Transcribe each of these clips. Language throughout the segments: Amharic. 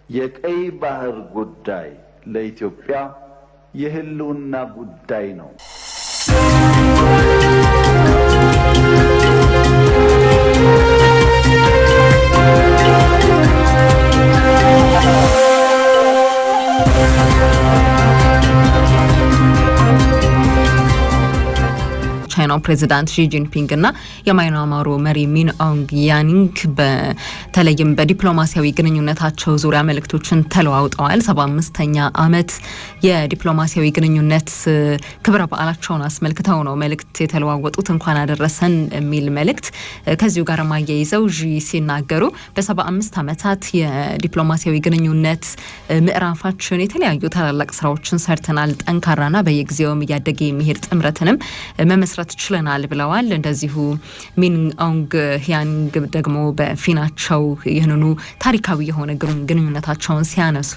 የቀይ ባህር ጉዳይ ለኢትዮጵያ የህልውና ጉዳይ ነው። ቻይናው ፕሬዝዳንት ሺ ጂንፒንግ እና የማይናማሩ መሪ ሚን ኦንግ ያኒንግ በተለይም በዲፕሎማሲያዊ ግንኙነታቸው ዙሪያ መልእክቶችን ተለዋውጠዋል። 75ኛ ዓመት የዲፕሎማሲያዊ ግንኙነት ክብረ በዓላቸውን አስመልክተው ነው መልእክት የተለዋወጡት። እንኳን አደረሰን የሚል መልእክት ከዚሁ ጋር ማያይዘው ዢ ሲናገሩ በ75 ዓመታት የዲፕሎማሲያዊ ግንኙነት ምዕራፋችን የተለያዩ ታላላቅ ስራዎችን ሰርተናል። ጠንካራና በየጊዜውም እያደገ የሚሄድ ጥምረትንም መመስረት ችለናል ብለዋል። እንደዚሁ ሚን ኦንግ ያኒንግ ደግሞ በፊናቸው ይህንኑ ታሪካዊ የሆነ ግንኙነታቸውን ሲያነሱ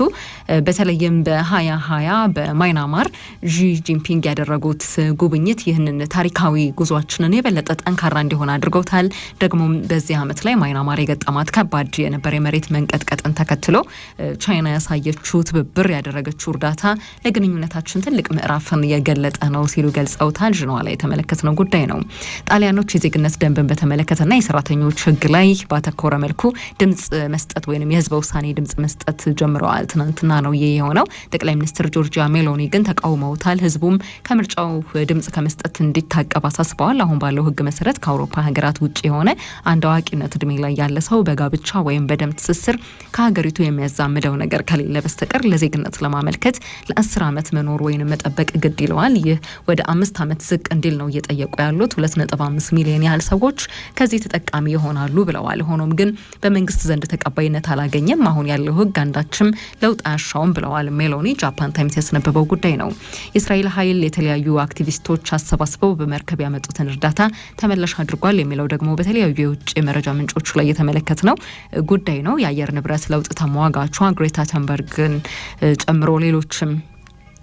በተለይም በ2020 በማይናማር ዢ ጂንፒንግ ያደረጉት ጉብኝት ይህንን ታሪካዊ ጉዟችንን የበለጠ ጠንካራ እንዲሆን አድርገውታል። ደግሞ በዚህ ዓመት ላይ ማይናማር የገጠማት ከባድ የነበረ የመሬት መንቀጥቀጥን ተከትሎ ቻይና ያሳየችው ትብብር ያደረገችው እርዳታ ለግንኙነታችን ትልቅ ምዕራፍን የገለጠ ነው ሲሉ ገልጸውታል። ጅንዋ ላይ የተመለከትነው ጉዳይ ነው። ጣሊያኖች የዜግነት ደንብን በተመለከተና የሰራተኞች ሕግ ላይ ባተኮረ መልኩ ድምጽ መስጠት ወይንም የህዝበ ውሳኔ ድምጽ መስጠት ጀምረዋል። ትናንትና ነው ይሄ የሆነው። ጠቅላይ ሚኒስትር ጆርጂያ ሜሎኒ ግን ተቃውመውታል። ህዝቡም ከምርጫው ድምጽ ከመስጠት እንዲታቀብ አሳስበዋል። አሁን ባለው ሕግ መሰረት ከአውሮፓ ሀገራት ውጪ የሆነ አንድ አዋቂነት እድሜ ላይ ያለ ሰው በጋብቻ ወይም በደም ትስስር ከሀገሪቱ የሚያዛምደው ነገር ከሌለ በስተቀር ለዜግነት ለማመልከት ለ10 ዓመት መኖር ወይንም መጠበቅ ግድ ይለዋል። ይህ ወደ 5 ዓመት ዝቅ እንዲል ነው እየጠየቁ ያሉት። 2.5 ሚሊዮን ያህል ሰዎች ከዚህ ተጠቃሚ ይሆናሉ ብለዋል። ሆኖም ግን በመንግስት ዘንድ ተቀባይነት አላገኘም። አሁን ያለው ህግ አንዳችም ለውጥ አያሻውም ብለዋል ሜሎኒ። ጃፓን ታይምስ ያስነበበው ጉዳይ ነው። የእስራኤል ኃይል የተለያዩ አክቲቪስቶች አሰባስበው በመርከብ ያመጡትን እርዳታ ተመላሽ አድርጓል የሚለው ደግሞ በተለያዩ የውጭ መረጃ ምንጮች ላይ የተመለከትነው ጉዳይ ነው። የአየር ንብረት ለውጥ ተሟጋቿ ግሬታ ተንበርግን ጨምሮ ሌሎችም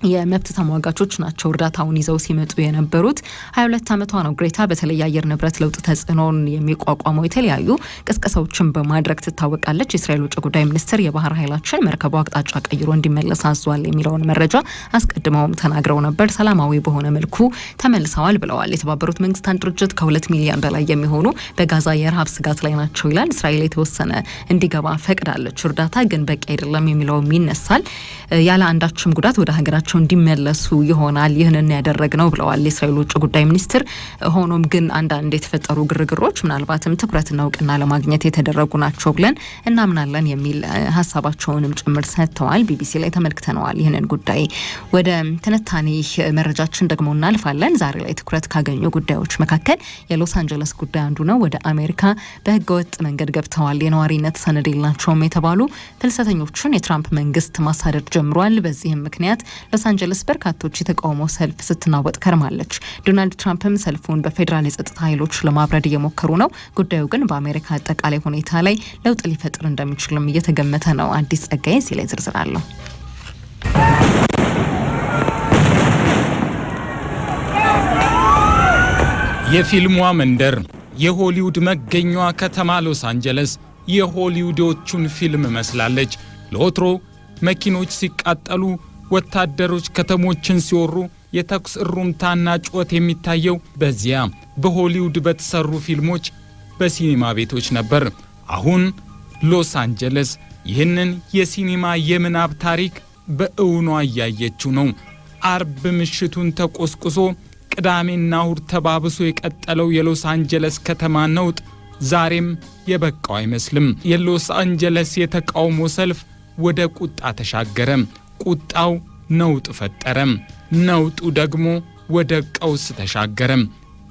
የመብት ተሟጋቾች ናቸው እርዳታውን ይዘው ሲመጡ የነበሩት። 22 ዓመቷ ነው ግሬታ። በተለይ የአየር ንብረት ለውጥ ተጽዕኖን የሚቋቋመው የተለያዩ ቅስቀሳዎችን በማድረግ ትታወቃለች። የእስራኤል ውጭ ጉዳይ ሚኒስትር የባህር ኃይላችን መርከቡ አቅጣጫ ቀይሮ እንዲመለስ አዟል የሚለውን መረጃ አስቀድመውም ተናግረው ነበር። ሰላማዊ በሆነ መልኩ ተመልሰዋል ብለዋል። የተባበሩት መንግስታት ድርጅት ከ2 ሚሊዮን በላይ የሚሆኑ በጋዛ የረሃብ ስጋት ላይ ናቸው ይላል። እስራኤል የተወሰነ እንዲገባ ፈቅዳለች። እርዳታ ግን በቂ አይደለም የሚለውም ይነሳል። ያለ አንዳችም ጉዳት ወደ ሀገራቸው እንዲመለሱ ይሆናል ይህንን ያደረግነው ብለዋል የእስራኤል ውጭ ጉዳይ ሚኒስትር። ሆኖም ግን አንዳንድ የተፈጠሩ ግርግሮች ምናልባትም ትኩረትና እውቅና ለማግኘት የተደረጉ ናቸው ብለን እናምናለን የሚል ሀሳባቸውንም ጭምር ሰጥተዋል። ቢቢሲ ላይ ተመልክተነዋል ይህንን ጉዳይ። ወደ ትንታኔ መረጃችን ደግሞ እናልፋለን። ዛሬ ላይ ትኩረት ካገኙ ጉዳዮች መካከል የሎስ አንጀለስ ጉዳይ አንዱ ነው። ወደ አሜሪካ በህገወጥ መንገድ ገብተዋል የነዋሪነት ሰነድ የላቸውም የተባሉ ፍልሰተኞችን የትራምፕ መንግስት ማሳደድ ጀምሯል። በዚህም ምክንያት ሎስ አንጀለስ በርካቶች የተቃውሞ ሰልፍ ስትናወጥ ከርማለች። ዶናልድ ትራምፕም ሰልፉን በፌዴራል የጸጥታ ኃይሎች ለማብረድ እየሞከሩ ነው። ጉዳዩ ግን በአሜሪካ አጠቃላይ ሁኔታ ላይ ለውጥ ሊፈጥር እንደሚችልም እየተገመተ ነው። አዲስ ጸጋዬ ሲላይ ዝርዝር አለው። የፊልሟ መንደር የሆሊውድ መገኛዋ ከተማ ሎስ አንጀለስ የሆሊውዶቹን ፊልም መስላለች። ለወትሮ መኪኖች ሲቃጠሉ፣ ወታደሮች ከተሞችን ሲወሩ የተኩስ እሩምታና ጩኸት የሚታየው በዚያ በሆሊውድ በተሰሩ ፊልሞች በሲኒማ ቤቶች ነበር። አሁን ሎስ አንጀለስ ይህንን የሲኒማ የምናብ ታሪክ በእውኗ እያየችው ነው። አርብ ምሽቱን ተቆስቁሶ ቅዳሜና እሁድ ተባብሶ የቀጠለው የሎስ አንጀለስ ከተማ ነውጥ ዛሬም የበቃው አይመስልም። የሎስ አንጀለስ የተቃውሞ ሰልፍ ወደ ቁጣ ተሻገረ። ቁጣው ነውጥ ፈጠረ። ነውጡ ደግሞ ወደ ቀውስ ተሻገረ።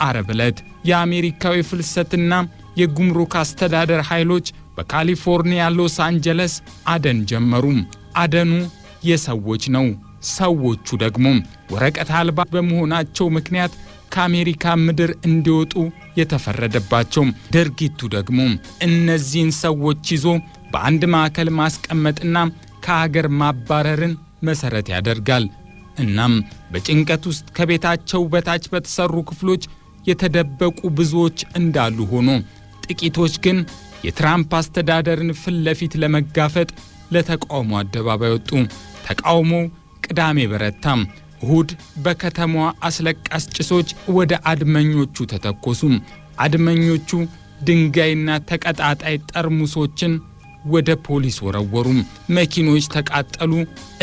ዓርብ ዕለት የአሜሪካዊ ፍልሰትና የጉምሩክ አስተዳደር ኃይሎች በካሊፎርኒያ ሎስ አንጀለስ አደን ጀመሩ። አደኑ የሰዎች ነው። ሰዎቹ ደግሞ ወረቀት አልባ በመሆናቸው ምክንያት ከአሜሪካ ምድር እንዲወጡ የተፈረደባቸው። ድርጊቱ ደግሞ እነዚህን ሰዎች ይዞ በአንድ ማዕከል ማስቀመጥና ከሀገር ማባረርን መሰረት ያደርጋል። እናም በጭንቀት ውስጥ ከቤታቸው በታች በተሰሩ ክፍሎች የተደበቁ ብዙዎች እንዳሉ ሆኖ ጥቂቶች ግን የትራምፕ አስተዳደርን ፊት ለፊት ለመጋፈጥ ለተቃውሞ አደባባይ ወጡ። ተቃውሞ ቅዳሜ በረታም። እሁድ በከተማዋ አስለቃሽ ጭሶች ወደ አድመኞቹ ተተኮሱ። አድመኞቹ ድንጋይና ተቀጣጣይ ጠርሙሶችን ወደ ፖሊስ ወረወሩ። መኪኖች ተቃጠሉ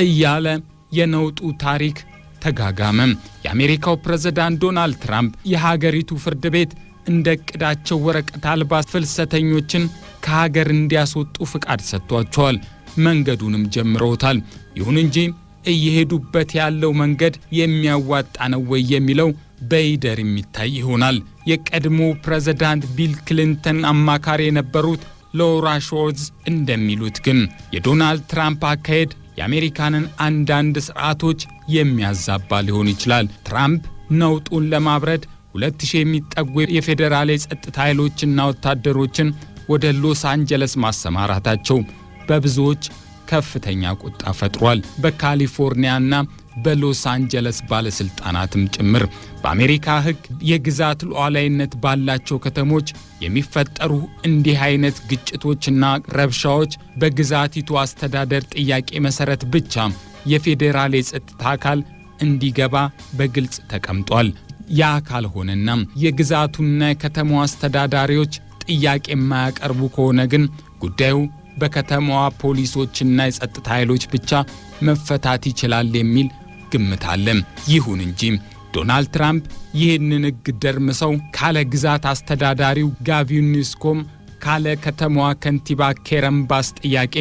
እያለ የነውጡ ታሪክ ተጋጋመ። የአሜሪካው ፕሬዝዳንት ዶናልድ ትራምፕ የሀገሪቱ ፍርድ ቤት እንደቅዳቸው ወረቀት አልባ ፍልሰተኞችን ከሀገር እንዲያስወጡ ፍቃድ ሰጥቷቸዋል። መንገዱንም ጀምረውታል። ይሁን እንጂ እየሄዱበት ያለው መንገድ የሚያዋጣ ነው ወይ የሚለው በይደር የሚታይ ይሆናል። የቀድሞ ፕሬዝዳንት ቢል ክሊንተን አማካሪ የነበሩት ሎራ ሾርዝ እንደሚሉት ግን የዶናልድ ትራምፕ አካሄድ የአሜሪካንን አንዳንድ ስርዓቶች የሚያዛባ ሊሆን ይችላል። ትራምፕ ነውጡን ለማብረድ 2000 የሚጠጉ የፌዴራል የጸጥታ ኃይሎችና ወታደሮችን ወደ ሎስ አንጀለስ ማሰማራታቸው በብዙዎች ከፍተኛ ቁጣ ፈጥሯል። በካሊፎርኒያና በሎስ አንጀለስ ባለስልጣናትም ጭምር። በአሜሪካ ሕግ የግዛት ሉዓላዊነት ባላቸው ከተሞች የሚፈጠሩ እንዲህ አይነት ግጭቶችና ረብሻዎች በግዛቲቱ አስተዳደር ጥያቄ መሰረት ብቻ የፌዴራል የጸጥታ አካል እንዲገባ በግልጽ ተቀምጧል። ያ ካልሆነና የግዛቱና የከተማው አስተዳዳሪዎች ጥያቄ የማያቀርቡ ከሆነ ግን ጉዳዩ በከተማዋ ፖሊሶችና የጸጥታ ኃይሎች ብቻ መፈታት ይችላል የሚል ግምት አለ። ይሁን እንጂ ዶናልድ ትራምፕ ይህንን ሕግ ደርምሰው ካለ ግዛት አስተዳዳሪው ጋቪን ኒውስኮም ካለ ከተማዋ ከንቲባ ኬረን ባስ ጥያቄ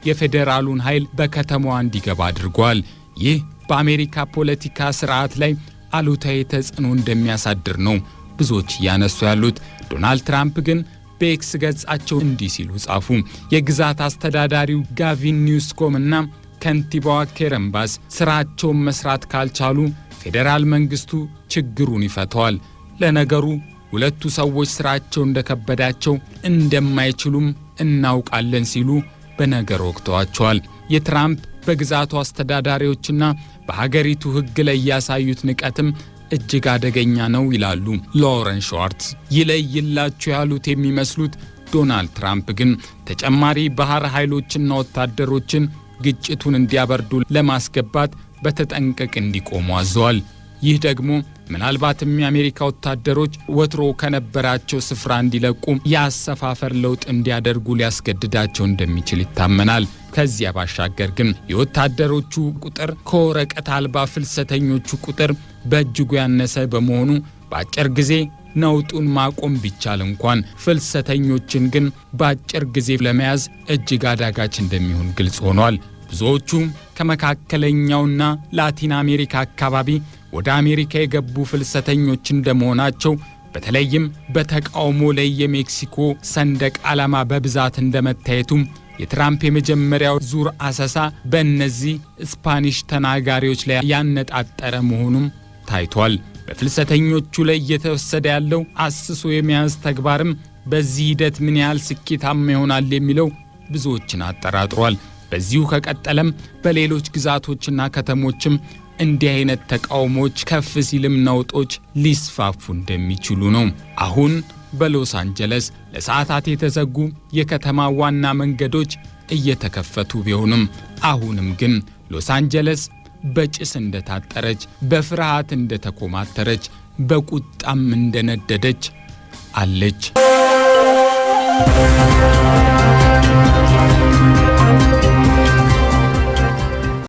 የፌዴራሉን ኃይል በከተማዋ እንዲገባ አድርጓል። ይህ በአሜሪካ ፖለቲካ ስርዓት ላይ አሉታዊ ተጽዕኖ እንደሚያሳድር ነው ብዙዎች ያነሱ ያሉት። ዶናልድ ትራምፕ ግን በኤክስ ገጻቸው እንዲህ ሲሉ ጻፉ። የግዛት አስተዳዳሪው ጋቪን ኒውስኮም እና ከንቲባዋ ኬረን ባስ ስራቸውን መስራት ካልቻሉ ፌዴራል መንግስቱ ችግሩን ይፈታዋል። ለነገሩ ሁለቱ ሰዎች ስራቸው እንደከበዳቸው እንደማይችሉም እናውቃለን ሲሉ በነገር ወቅተዋቸዋል። የትራምፕ በግዛቱ አስተዳዳሪዎችና በሀገሪቱ ሕግ ላይ ያሳዩት ንቀትም እጅግ አደገኛ ነው ይላሉ ሎረን ሾርትስ። ይለይላቸው ያሉት የሚመስሉት ዶናልድ ትራምፕ ግን ተጨማሪ ባህር ኃይሎችና ወታደሮችን ግጭቱን እንዲያበርዱ ለማስገባት በተጠንቀቅ እንዲቆሙ አዘዋል። ይህ ደግሞ ምናልባትም የአሜሪካ ወታደሮች ወትሮ ከነበራቸው ስፍራ እንዲለቁ የአሰፋፈር ለውጥ እንዲያደርጉ ሊያስገድዳቸው እንደሚችል ይታመናል። ከዚያ ባሻገር ግን የወታደሮቹ ቁጥር ከወረቀት አልባ ፍልሰተኞቹ ቁጥር በእጅጉ ያነሰ በመሆኑ በአጭር ጊዜ ነውጡን ማቆም ቢቻል እንኳን ፍልሰተኞችን ግን በአጭር ጊዜ ለመያዝ እጅግ አዳጋች እንደሚሆን ግልጽ ሆኗል። ብዙዎቹ ከመካከለኛውና ላቲን አሜሪካ አካባቢ ወደ አሜሪካ የገቡ ፍልሰተኞች እንደመሆናቸው በተለይም በተቃውሞ ላይ የሜክሲኮ ሰንደቅ ዓላማ በብዛት እንደመታየቱም የትራምፕ የመጀመሪያው ዙር አሰሳ በእነዚህ ስፓኒሽ ተናጋሪዎች ላይ ያነጣጠረ መሆኑም ታይቷል። በፍልሰተኞቹ ላይ እየተወሰደ ያለው አስሶ የመያዝ ተግባርም በዚህ ሂደት ምን ያህል ስኬታማ ይሆናል የሚለው ብዙዎችን አጠራጥሯል። በዚሁ ከቀጠለም በሌሎች ግዛቶችና ከተሞችም እንዲህ አይነት ተቃውሞች ከፍ ሲልም ነውጦች ሊስፋፉ እንደሚችሉ ነው። አሁን በሎስ አንጀለስ ለሰዓታት የተዘጉ የከተማ ዋና መንገዶች እየተከፈቱ ቢሆንም አሁንም ግን ሎስ አንጀለስ በጭስ እንደታጠረች፣ በፍርሃት እንደተኮማተረች፣ በቁጣም እንደነደደች አለች።